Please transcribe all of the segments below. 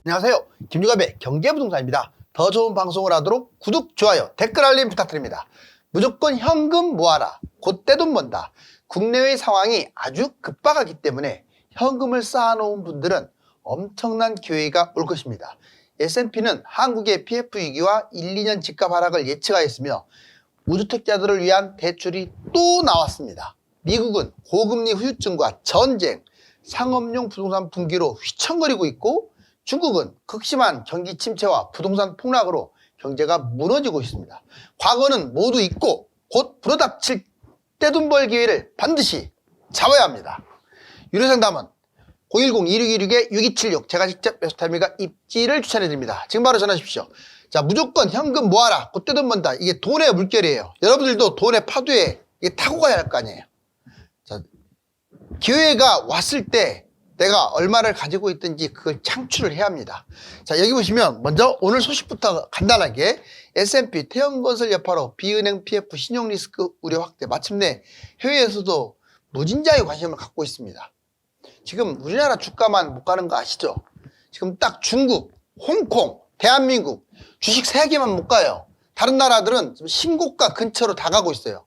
안녕하세요. 김유갑의 경제부동산입니다. 더 좋은 방송을 하도록 구독, 좋아요, 댓글 알림 부탁드립니다. 무조건 현금 모아라. 곧 떼돈 번다. 국내외 상황이 아주 급박하기 때문에 현금을 쌓아놓은 분들은 엄청난 기회가 올 것입니다. S&P는 한국의 PF 위기와 1, 2년 집값 하락을 예측하였으며 무주택자들을 위한 대출이 또 나왔습니다. 미국은 고금리 후유증과 전쟁, 상업용 부동산 붕괴로 휘청거리고 있고 중국은 극심한 경기 침체와 부동산 폭락으로 경제가 무너지고 있습니다. 과거는 모두 잊고 곧 불어닥칠 떼돈 벌 기회를 반드시 잡아야 합니다. 유료상담은 010-2616-6276 제가 직접 메소타임과 입지를 추천해드립니다. 지금 바로 전화하십시오. 자, 무조건 현금 모아라. 곧 떼돈 번다. 이게 돈의 물결이에요. 여러분들도 돈의 파도에 이게 타고 가야 할 거 아니에요. 자, 기회가 왔을 때 내가 얼마를 가지고 있든지 그걸 창출을 해야 합니다. 자, 여기 보시면 먼저 오늘 소식부터 간단하게 S&P 태형건설 여파로 비은행 PF 신용 리스크 우려 확대. 마침내 해외에서도 무진장의 관심을 갖고 있습니다. 지금 우리나라 주가만 못 가는 거 아시죠? 지금 딱 중국, 홍콩, 대한민국 주식 3개만 못 가요. 다른 나라들은 지금 신고가 근처로 다 가고 있어요.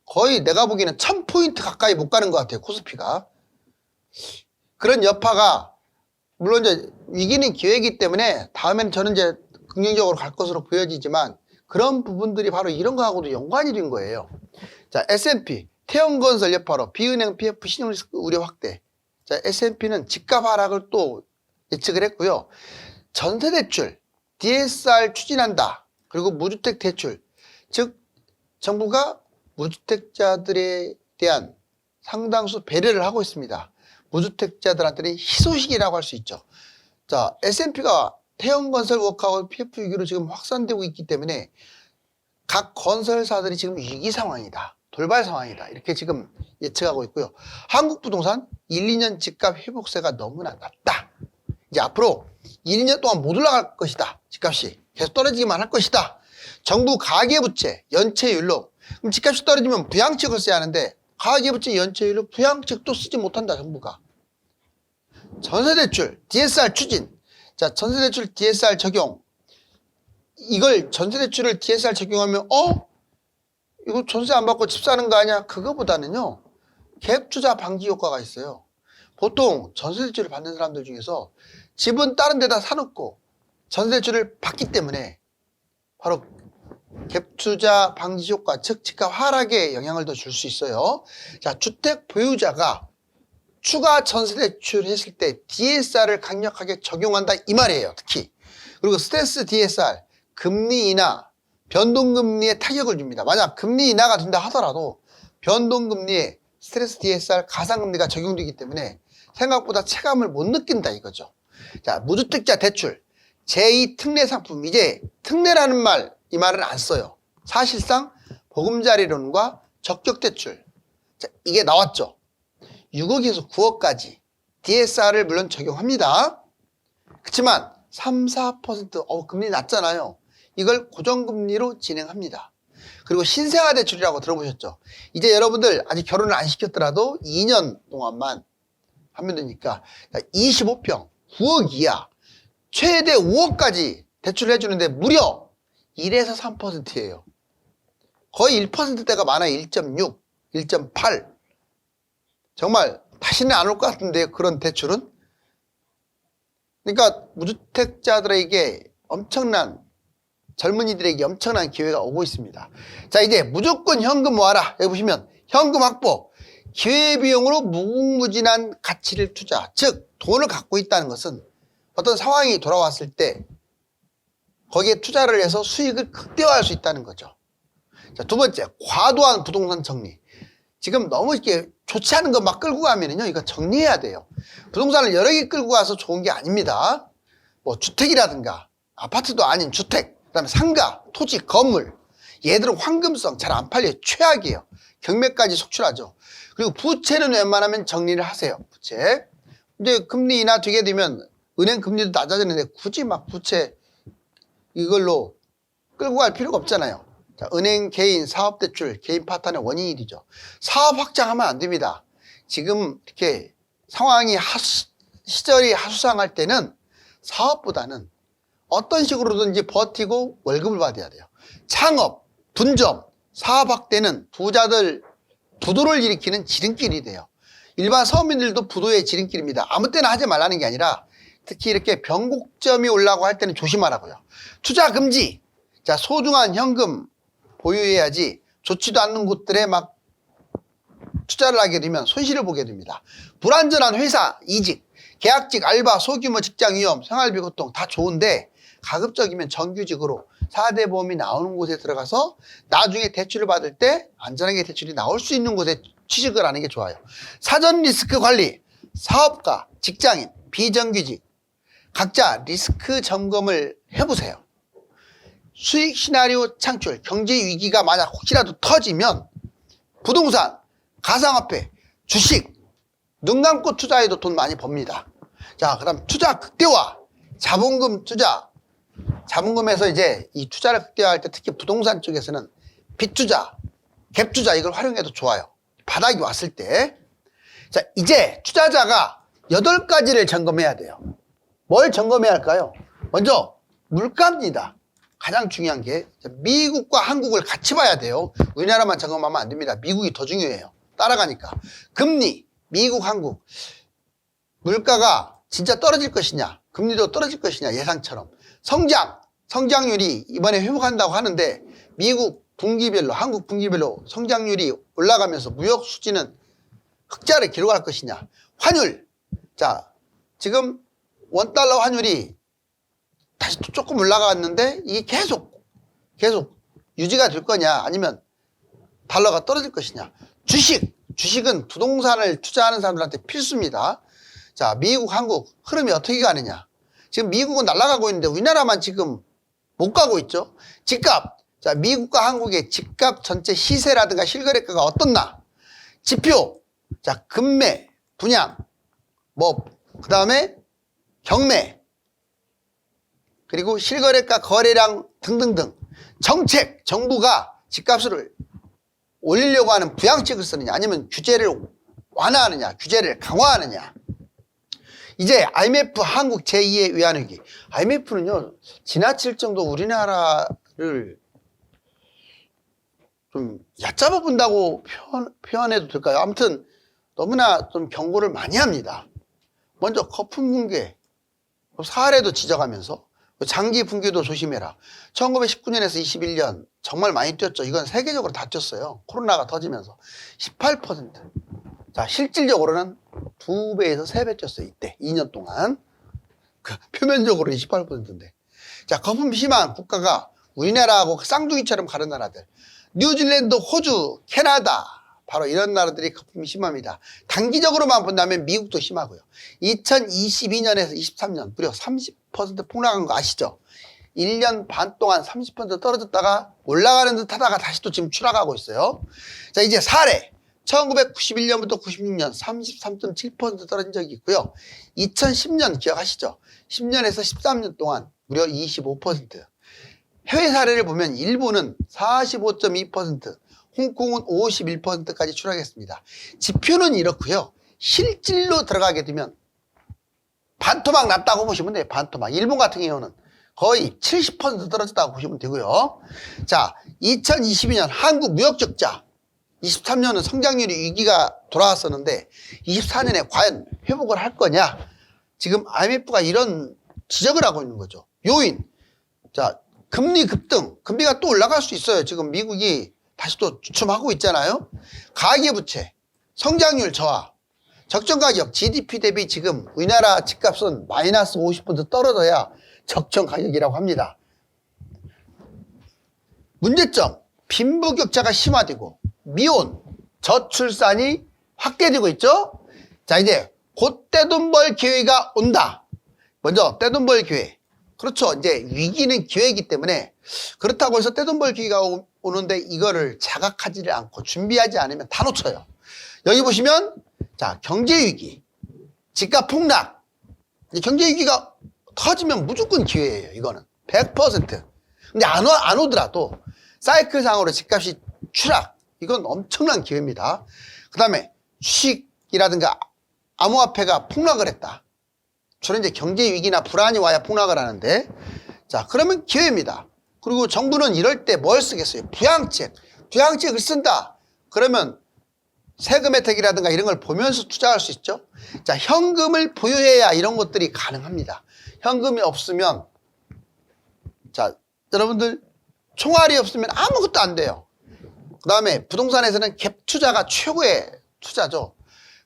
거의 내가 보기에는 1000포인트 가까이 못 가는 것 같아요. 코스피가. 그런 여파가 물론 이제 위기는 기회이기 때문에 다음에는 저는 이제 긍정적으로 갈 것으로 보여지지만 그런 부분들이 바로 이런 거하고도 연관이 된 거예요. 자, S&P 태형건설 여파로 비은행 PF 신용 리스크 우려 확대. 자, S&P는 집값 하락을 또 예측을 했고요. 전세대출, DSR 추진한다. 그리고 무주택 대출, 즉 정부가 무주택자들에 대한 상당수 배려를 하고 있습니다. 무주택자들한테는 희소식이라고 할 수 있죠. 자, S&P가 태형건설 워크아웃 PF 위기로 지금 확산되고 있기 때문에 각 건설사들이 지금 위기 상황이다. 돌발 상황이다. 이렇게 지금 예측하고 있고요. 한국부동산 1, 2년 집값 회복세가 너무나 낮다. 이제 앞으로 1, 2년 동안 못 올라갈 것이다. 집값이 계속 떨어지기만 할 것이다. 정부 가계부채 연체율로 그럼 집값이 떨어지면 부양책을 써야 하는데 가계부채 연체율로 부양책도 쓰지 못한다. 정부가. 전세대출 DSR 추진. 자, 전세대출 DSR 적용. 이걸 전세대출을 DSR 적용하면 이거 전세 안 받고 집 사는 거 아니야? 그거보다는요 갭 투자 방지 효과가 있어요. 보통 전세대출을 받는 사람들 중에서 집은 다른 데다 사놓고 전세대출을 받기 때문에 바로 갭 투자 방지 효과, 즉 집값 하락에 영향을 더 줄 수 있어요. 자, 주택 보유자가 추가 전세대출 했을 때 DSR을 강력하게 적용한다 이 말이에요. 특히. 그리고 스트레스 DSR, 금리 인하, 변동금리에 타격을 줍니다. 만약 금리 인하가 된다 하더라도 변동금리에 스트레스 DSR 가상금리가 적용되기 때문에 생각보다 체감을 못 느낀다 이거죠. 자, 무주택자 대출 제2특례 상품. 이제 특례라는 말, 이 말은 안 써요. 사실상 보금자리론과 적격대출. 자, 이게 나왔죠. 6억에서 9억까지 DSR을 물론 적용합니다. 그렇지만 3, 4% 금리 낮잖아요. 이걸 고정금리로 진행합니다. 그리고 신생아 대출이라고 들어보셨죠? 이제 여러분들 아직 결혼을 안 시켰더라도 2년 동안만 하면 되니까 25평 9억 이하 최대 5억까지 대출을 해주는데 무려 1에서 3%예요. 거의 1%대가 많아요. 1.6, 1.8. 정말 다시는 안 올 것 같은데 그런 대출은. 그러니까 무주택자들에게 젊은이들에게 엄청난 기회가 오고 있습니다. 자, 이제 무조건 현금 모아라. 여기 보시면 현금 확보, 기회비용으로 무궁무진한 가치를 투자. 즉 돈을 갖고 있다는 것은 어떤 상황이 돌아왔을 때 거기에 투자를 해서 수익을 극대화할 수 있다는 거죠. 자, 두 번째, 과도한 부동산 정리. 지금 너무 이렇게 좋지 않은 거 막 끌고 가면은요, 이거 정리해야 돼요. 부동산을 여러 개 끌고 가서 좋은 게 아닙니다. 뭐 주택이라든가 아파트도 아닌 주택, 그 다음에 상가, 토지, 건물. 얘들은 황금성 잘 안 팔려요. 최악이에요. 경매까지 속출하죠. 그리고 부채는 웬만하면 정리를 하세요. 부채. 이제 금리 인하 되게 되면 은행 금리도 낮아지는데 굳이 막 부채 이걸로 끌고 갈 필요가 없잖아요. 자, 은행, 개인, 사업대출, 개인 파탄의 원인이죠. 사업 확장하면 안 됩니다. 지금 이렇게 상황이 시절이 하수상할 때는 사업보다는 어떤 식으로든지 버티고 월급을 받아야 돼요. 창업, 분점, 사업 확대는 부자들 부도를 일으키는 지름길이 돼요. 일반 서민들도 부도의 지름길입니다. 아무 때나 하지 말라는 게 아니라 특히 이렇게 변곡점이 올라가고 할 때는 조심하라고요. 투자 금지. 자, 소중한 현금 보유해야지 좋지도 않는 곳들에 막 투자를 하게 되면 손실을 보게 됩니다. 불안전한 회사 이직, 계약직, 알바, 소규모 직장 위험, 생활비 고통 다 좋은데 가급적이면 정규직으로 4대 보험이 나오는 곳에 들어가서 나중에 대출을 받을 때 안전하게 대출이 나올 수 있는 곳에 취직을 하는 게 좋아요. 사전 리스크 관리, 사업가, 직장인, 비정규직 각자 리스크 점검을 해보세요. 수익 시나리오 창출, 경제 위기가 만약 혹시라도 터지면 부동산, 가상화폐, 주식 눈 감고 투자해도 돈 많이 법니다. 자, 그다음 투자 극대화, 자본금 투자. 자본금에서 이제 이 투자를 극대화할 때 특히 부동산 쪽에서는 빚투자, 갭투자 이걸 활용해도 좋아요. 바닥이 왔을 때. 자, 이제 투자자가 8가지를 점검해야 돼요. 뭘 점검해야 할까요? 먼저 물가입니다. 가장 중요한 게 미국과 한국을 같이 봐야 돼요. 우리나라만 점검하면 안 됩니다. 미국이 더 중요해요. 따라가니까. 금리, 미국, 한국. 물가가 진짜 떨어질 것이냐, 금리도 떨어질 것이냐 예상처럼. 성장률이 이번에 회복한다고 하는데 미국 분기별로, 한국 분기별로 성장률이 올라가면서 무역 수지는 흑자를 기록할 것이냐. 환율. 자, 지금 원달러 환율이 다시 또 조금 올라갔는데 이게 계속 유지가 될 거냐, 아니면 달러가 떨어질 것이냐. 주식은 부동산을 투자하는 사람들한테 필수입니다. 자, 미국, 한국 흐름이 어떻게 가느냐. 지금 미국은 날아가고 있는데 우리나라만 지금 못 가고 있죠. 집값. 자, 미국과 한국의 집값 전체 시세라든가 실거래가가 어떻나. 지표. 자, 금매, 분양, 그 다음에 경매, 그리고 실거래가, 거래량 등등등. 정책, 정부가 집값을 올리려고 하는 부양책을 쓰느냐, 아니면 규제를 완화하느냐, 규제를 강화하느냐. 이제 IMF, 한국 제2의 외환위기. IMF는요, 지나칠 정도 우리나라를 좀 얕잡아 본다고 표현해도 될까요? 아무튼 너무나 좀 경고를 많이 합니다. 먼저 거품 붕괴, 사활에도 지적하면서 장기 붕괴도 조심해라. 1919년에서 21년 정말 많이 뛰었죠. 이건 세계적으로 다 뛰었어요. 코로나가 터지면서 18%. 자, 실질적으로는 2배에서 3배 뛰었어요. 이때 2년 동안. 표면적으로 28%인데. 자, 거품 심한 국가가 우리나라하고 쌍둥이처럼 가는 나라들. 뉴질랜드, 호주, 캐나다, 바로 이런 나라들이 거품이 심합니다. 단기적으로만 본다면 미국도 심하고요. 2022년에서 23년 무려 30% 폭락한 거 아시죠? 1년 반 동안 30% 떨어졌다가 올라가는 듯 하다가 다시 또 지금 추락하고 있어요. 자, 이제 사례. 1991년부터 96년 33.7% 떨어진 적이 있고요. 2010년 기억하시죠? 10년에서 13년 동안 무려 25%. 해외 사례를 보면 일본은 45.2%, 홍콩은 51%까지 추락했습니다. 지표는 이렇고요. 실질로 들어가게 되면 반토막 났다고 보시면 돼요. 반토막. 일본 같은 경우는 거의 70% 떨어졌다고 보시면 되고요. 자, 2022년 한국 무역 적자. 23년은 성장률이 위기가 돌아왔었는데 24년에 과연 회복을 할 거냐? 지금 IMF가 이런 지적을 하고 있는 거죠. 요인. 자, 금리 급등. 금리가 또 올라갈 수 있어요. 지금 미국이 다시 또 주춤하고 있잖아요. 가계부채, 성장률 저하, 적정가격, GDP 대비 지금 우리나라 집값은 마이너스 50% 떨어져야 적정가격이라고 합니다. 문제점, 빈부격차가 심화되고 미혼, 저출산이 확대되고 있죠. 자, 이제 곧 떼돈 벌 기회가 온다. 먼저 떼돈 벌 기회. 그렇죠. 이제 위기는 기회이기 때문에 그렇다고 해서 떼돈 벌 기회가 오는데 이거를 자각하지를 않고 준비하지 않으면 다 놓쳐요. 여기 보시면 자, 경제위기, 집값 폭락. 경제위기가 터지면 무조건 기회예요. 이거는 100%. 근데 안 오더라도 사이클상으로 집값이 추락. 이건 엄청난 기회입니다. 그 다음에 주식이라든가 암호화폐가 폭락을 했다. 주로 이제 경제 위기나 불안이 와야 폭락을 하는데, 자, 그러면 기회입니다. 그리고 정부는 이럴 때 뭘 쓰겠어요? 부양책을 쓴다. 그러면 세금 혜택이라든가 이런 걸 보면서 투자할 수 있죠. 자, 현금을 보유해야 이런 것들이 가능합니다. 현금이 없으면, 자, 여러분들 총알이 없으면 아무것도 안 돼요. 그 다음에 부동산에서는 갭 투자가 최고의 투자죠.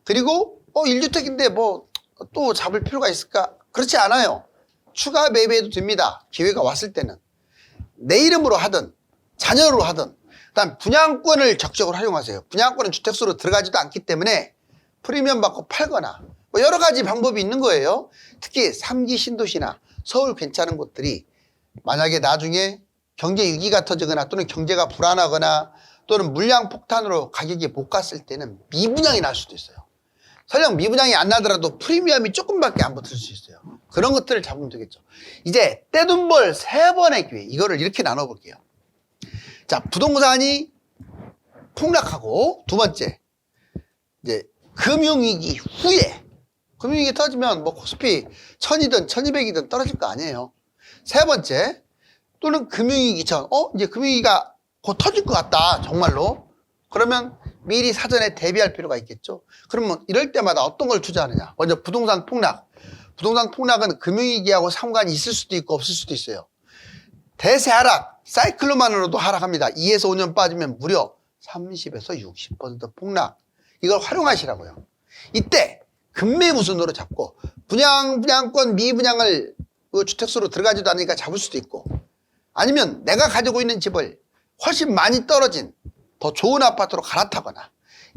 그리고 1주택인데 뭐 또 잡을 필요가 있을까? 그렇지 않아요. 추가 매매해도 됩니다. 기회가 왔을 때는. 내 이름으로 하든 자녀로 하든. 그다음 분양권을 적극적으로 활용하세요. 분양권은 주택수로 들어가지도 않기 때문에 프리미엄 받고 팔거나 뭐 여러 가지 방법이 있는 거예요. 특히 3기 신도시나 서울 괜찮은 곳들이 만약에 나중에 경제 위기가 터지거나 또는 경제가 불안하거나 또는 물량 폭탄으로 가격이 못 갔을 때는 미분양이 날 수도 있어요. 설령 미분양이 안 나더라도 프리미엄이 조금밖에 안 붙을 수 있어요. 그런 것들을 잡으면 되겠죠. 이제 떼돈벌 3번의 기회, 이거를 이렇게 나눠볼게요. 자, 부동산이 폭락하고, 두 번째, 이제 금융위기 후에, 금융위기 터지면 뭐 코스피 1000이든 1200이든 떨어질 거 아니에요. 세 번째, 또는 금융위기 전, 이제 금융위기가 곧 터질 것 같다, 정말로. 그러면 미리 사전에 대비할 필요가 있겠죠. 그러면 이럴 때마다 어떤 걸 투자하느냐. 먼저 부동산 폭락. 부동산 폭락은 금융위기하고 상관이 있을 수도 있고 없을 수도 있어요. 대세 하락, 사이클로만으로도 하락합니다. 2에서 5년 빠지면 무려 30에서 60% 폭락. 이걸 활용하시라고요. 이때 금매무순으로 잡고 분양권 미분양을 주택수로 들어가지도 않으니까 잡을 수도 있고, 아니면 내가 가지고 있는 집을 훨씬 많이 떨어진 더 좋은 아파트로 갈아타거나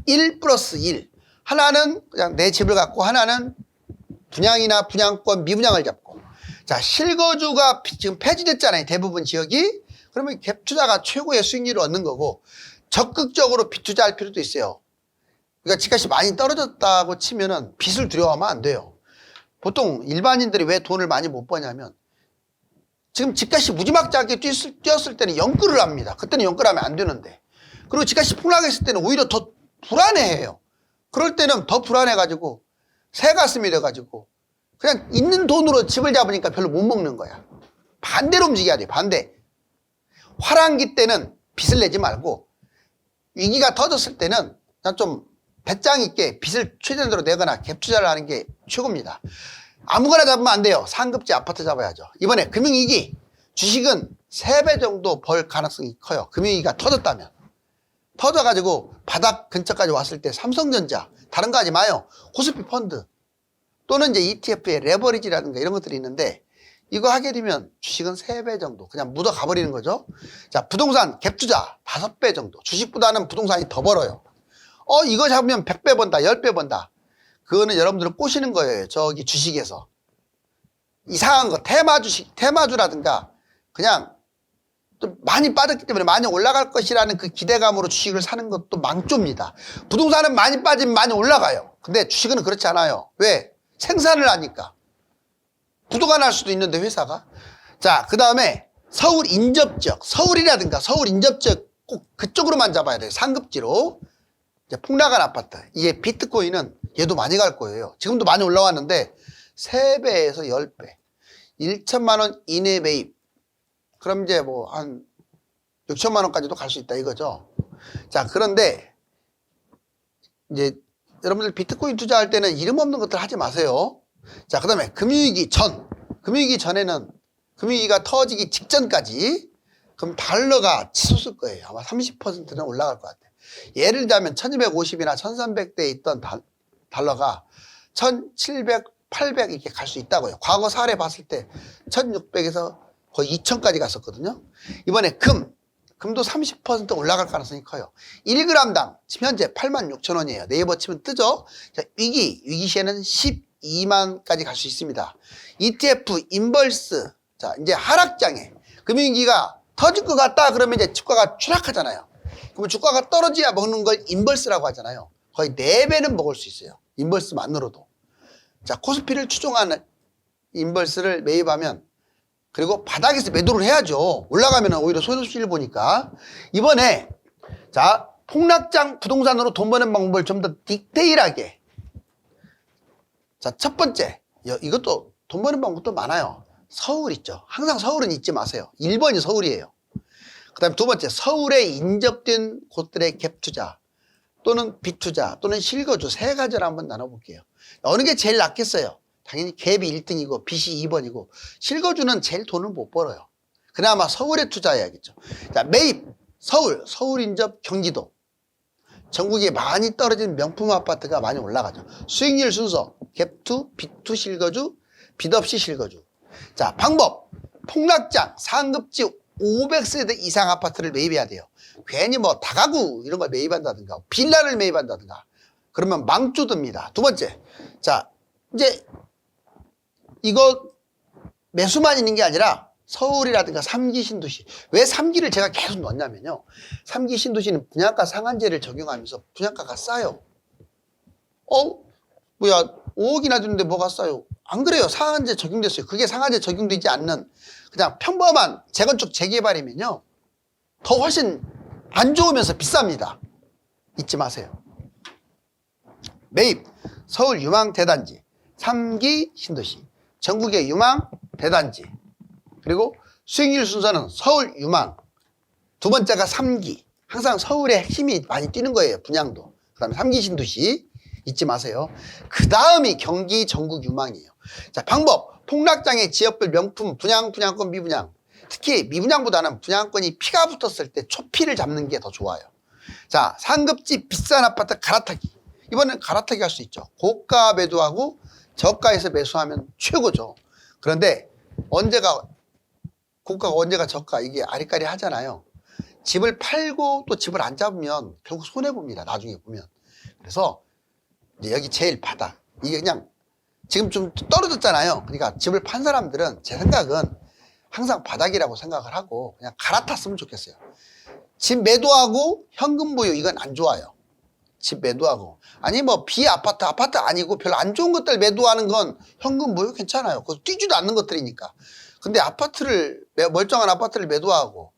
1+1, 하나는 그냥 내 집을 갖고 하나는 분양이나 분양권 미분양을 잡고, 자, 실거주가 지금 폐지됐잖아요. 대부분 지역이. 그러면 갭 투자가 최고의 수익률을 얻는 거고, 적극적으로 빚 투자할 필요도 있어요. 그러니까 집값이 많이 떨어졌다고 치면은 빚을 두려워하면 안 돼요. 보통 일반인들이 왜 돈을 많이 못 버냐면, 지금 집값이 무지막지하게 뛰었을 때는 연끌을 합니다. 그때는 연끌하면 안 되는데. 그리고 집값이 폭락했을 때는 오히려 더 불안해해요. 그럴 때는 더 불안해가지고 새 가슴이 돼가지고 그냥 있는 돈으로 집을 잡으니까 별로 못 먹는 거야. 반대로 움직여야 돼. 반대. 화랑기 때는 빚을 내지 말고 위기가 터졌을 때는 그냥 좀 배짱 있게 빚을 최대로 내거나 갭 투자를 하는 게 최고입니다. 아무거나 잡으면 안 돼요. 상급지 아파트 잡아야죠. 이번에 금융위기, 주식은 3배 정도 벌 가능성이 커요. 금융위기가 터졌다면. 터져가지고 바닥 근처까지 왔을 때 삼성전자, 다른 거 하지 마요. 코스피 펀드 또는 이제 ETF의 레버리지라든가 이런 것들이 있는데, 이거 하게 되면 주식은 3배 정도 그냥 묻어 가버리는 거죠. 자, 부동산 갭 투자 5배 정도. 주식보다는 부동산이 더 벌어요. 이거 잡으면 100배 번다, 10배 번다. 그거는 여러분들을 꼬시는 거예요. 저기 주식에서. 이상한 거, 테마주라든가 그냥 좀 많이 빠졌기 때문에 많이 올라갈 것이라는 그 기대감으로 주식을 사는 것도 망조입니다. 부동산은 많이 빠지면 많이 올라가요. 근데 주식은 그렇지 않아요. 왜? 생산을 하니까. 부도가 날 수도 있는데, 회사가. 자, 그 다음에 서울 인접지역, 서울이라든가 서울 인접지역 꼭 그쪽으로만 잡아야 돼요. 상급지로. 이제 폭락한 아파트. 이게 비트코인은 얘도 많이 갈 거예요. 지금도 많이 올라왔는데 3배에서 10배. 1천만 원 이내 매입. 그럼 이제 뭐 한 6천만 원까지도 갈 수 있다 이거죠. 자, 그런데 이제 여러분들 비트코인 투자할 때는 이름 없는 것들 하지 마세요. 자, 그 다음에 금융위기 전에는 금융위기가 터지기 직전까지 그럼 달러가 치솟을 거예요. 아마 30%는 올라갈 것 같아요. 예를 들자면 1250이나 1300대에 있던 달러가 1700, 800 이렇게 갈 수 있다고요. 과거 사례 봤을 때 1600에서 거의 2000까지 갔었거든요. 이번에 금도 30% 올라갈 가능성이 커요. 1g당 지금 현재 86,000원이에요. 네이버 치면 뜨죠. 자, 위기 시에는 12만까지 갈 수 있습니다. ETF, 인벌스. 자, 이제 하락장에 금융위기가 터질 것 같다 그러면 이제 주가가 추락하잖아요. 그러면 주가가 떨어져야 먹는 걸 인벌스라고 하잖아요. 거의 4배는 먹을 수 있어요. 인벌스만으로도. 자, 코스피를 추종하는 인벌스를 매입하면, 그리고 바닥에서 매도를 해야죠. 올라가면 오히려 손실을 보니까. 이번에 자, 폭락장 부동산으로 돈 버는 방법을 좀 더 디테일하게. 자, 첫 번째 이것도 돈 버는 방법도 많아요. 서울 있죠. 항상 서울은 잊지 마세요. 1번이 서울이에요. 그 다음에 두 번째, 서울에 인접된 곳들의 갭 투자 또는 빚 투자 또는 실거주 세 가지를 한번 나눠볼게요. 어느 게 제일 낫겠어요? 당연히 갭이 1등이고 빚이 2번이고 실거주는 제일 돈을 못 벌어요. 그나마 서울에 투자해야겠죠. 자, 매입, 서울 인접 경기도. 전국에 많이 떨어진 명품 아파트가 많이 올라가죠. 수익률 순서, 갭투, 빚투 실거주, 빚 없이 실거주. 자, 방법, 폭락장, 상급지 500세대 이상 아파트를 매입해야 돼요. 괜히 뭐 다가구 이런 걸 매입한다든가 빌라를 매입한다든가 그러면 망조듭니다. 두 번째, 자 이제 이거 매수만 있는 게 아니라 서울이라든가 3기 신도시. 왜 3기를 제가 계속 넣냐면요, 3기 신도시는 분양가 상한제를 적용하면서 분양가가 싸요. 뭐야 5억이나 주는데 뭐가 싸요? 안 그래요. 상한제 적용됐어요. 그게 상한제 적용되지 않는 그냥 평범한 재건축 재개발이면요 더 훨씬 안 좋으면서 비쌉니다. 잊지 마세요. 매입, 서울 유망 대단지, 3기 신도시, 전국의 유망 대단지. 그리고 수익률 순서는 서울 유망, 두 번째가 3기. 항상 서울에 힘이 많이 뛰는 거예요. 분양도. 그 다음에 3기 신도시 잊지 마세요. 그 다음이 경기 전국 유망이에요. 자, 방법, 폭락장의 지역별 명품 분양권 미분양. 특히 미분양보다는 분양권이 피가 붙었을 때 초피를 잡는 게 더 좋아요. 자, 상급지 비싼 아파트 갈아타기. 이번엔 갈아타기 할 수 있죠. 고가 매도하고 저가에서 매수하면 최고죠. 그런데 언제가 고가가 언제가 저가, 이게 아리까리 하잖아요. 집을 팔고 또 집을 안 잡으면 결국 손해봅니다. 나중에 보면. 그래서 이제 여기 제일 바닥. 이게 그냥 지금 좀 떨어졌잖아요. 그러니까 집을 판 사람들은 제 생각은 항상 바닥이라고 생각을 하고 그냥 갈아탔으면 좋겠어요. 집 매도하고 현금 보유, 이건 안 좋아요. 집 매도하고, 아니 뭐 비아파트 아니고 별로 안 좋은 것들 매도하는 건 현금 보유 괜찮아요. 그거 뛰지도 않는 것들이니까. 근데 멀쩡한 아파트를 매도하고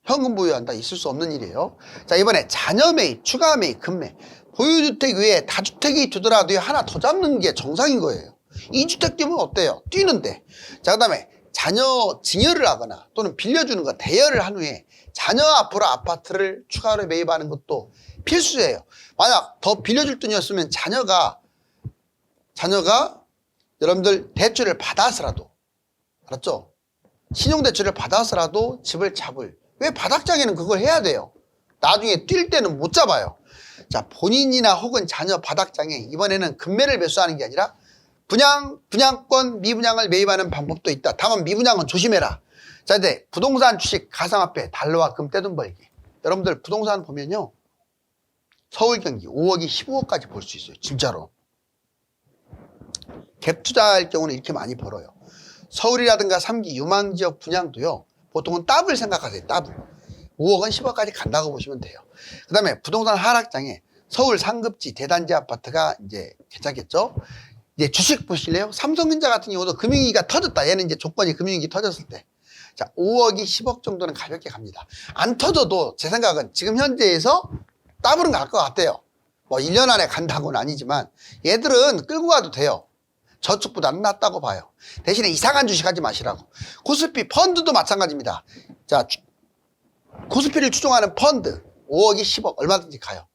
현금 보유한다, 있을 수 없는 일이에요. 자, 이번에 자녀 매입, 추가 매입, 급매. 보유주택 외에 다주택이 되더라도 하나 더 잡는 게 정상인 거예요. 2주택이면 어때요? 뛰는데. 자, 그 다음에 자녀 증여를 하거나 또는 빌려주는 거 대여를 한 후에 자녀 앞으로 아파트를 추가로 매입하는 것도 필수예요. 만약 더 빌려줄 돈이었으면 자녀가 여러분들 대출을 받아서라도, 알았죠? 신용대출을 받아서라도 집을 잡을. 왜 바닥장에는 그걸 해야 돼요? 나중에 뛸 때는 못 잡아요. 자, 본인이나 혹은 자녀 바닥장에 이번에는 급매를 매수하는 게 아니라 분양권 미분양을 매입하는 방법도 있다. 다만 미분양은 조심해라. 자, 이제 부동산 주식 가상화폐 달러와 금 떼돈 벌기. 여러분들 부동산 보면요, 서울 경기 5억이 15억까지 벌 수 있어요. 진짜로. 갭 투자할 경우는 이렇게 많이 벌어요. 서울이라든가 3기 유망지역 분양도요, 보통은 더블 생각하세요. 더블. 5억은 10억까지 간다고 보시면 돼요. 그 다음에 부동산 하락장에 서울 상급지 대단지 아파트가 이제 괜찮겠죠? 이제 주식 보실래요? 삼성전자 같은 경우도 금융위기가 터졌다. 얘는 이제 조건이 금융위기 터졌을 때. 자, 5억이 10억 정도는 가볍게 갑니다. 안 터져도 제 생각은 지금 현재에서 더블은 갈 것 같아요. 뭐 1년 안에 간다고는 아니지만 얘들은 끌고 가도 돼요. 저축보다는 낫다고 봐요. 대신에 이상한 주식 하지 마시라고. 코스피 펀드도 마찬가지입니다. 자, 코스피를 추종하는 펀드 5억이 10억 얼마든지 가요.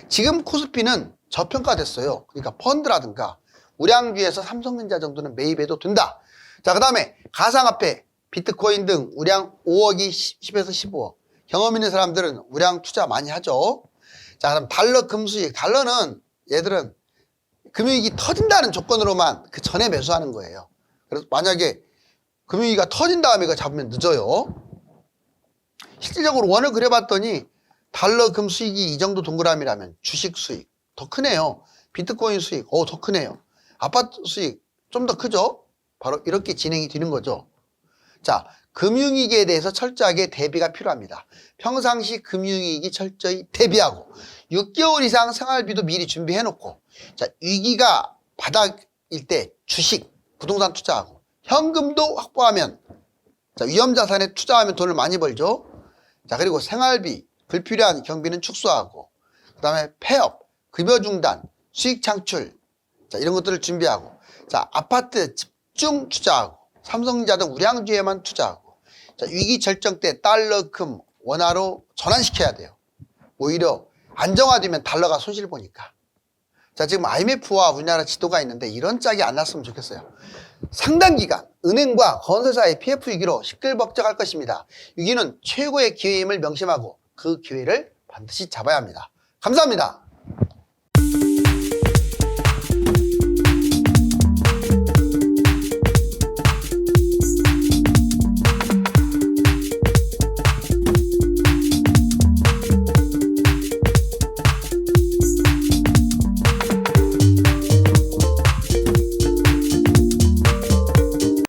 지금 코스피는 저평가됐어요. 그러니까 펀드라든가 우량주에서 삼성전자 정도는 매입해도 된다. 자, 그 다음에 가상화폐, 비트코인 등 우량 5억이 10에서 15억. 경험 있는 사람들은 우량 투자 많이 하죠. 자, 그럼 달러 금수익. 달러는 얘들은 금융위기 터진다는 조건으로만 그 전에 매수하는 거예요. 그래서 만약에 금융위기가 터진 다음에 이거 잡으면 늦어요. 실질적으로 원을 그려봤더니 달러 금 수익이 이 정도 동그라미라면 주식 수익 더 크네요. 비트코인 수익 더 크네요. 아파트 수익 좀 더 크죠. 바로 이렇게 진행이 되는 거죠. 자, 금융위기에 대해서 철저하게 대비가 필요합니다. 평상시 금융위기 철저히 대비하고 6개월 이상 생활비도 미리 준비해 놓고, 자, 위기가 바닥일 때 주식, 부동산 투자하고 현금도 확보하면, 자, 위험자산에 투자하면 돈을 많이 벌죠. 자, 그리고 생활비, 불필요한 경비는 축소하고, 그 다음에 폐업, 급여 중단, 수익 창출, 자, 이런 것들을 준비하고, 자, 아파트 집중 투자하고 삼성전자 등 우량주에만 투자하고 자, 위기 절정 때 달러금 원화로 전환시켜야 돼요. 오히려 안정화되면 달러가 손실 보니까. 자, 지금 IMF와 우리나라 지도가 있는데 이런 짝이 안 났으면 좋겠어요. 상당 기간 은행과 건설사의 PF 위기로 시끌벅적할 것입니다. 위기는 최고의 기회임을 명심하고 그 기회를 반드시 잡아야 합니다. 감사합니다.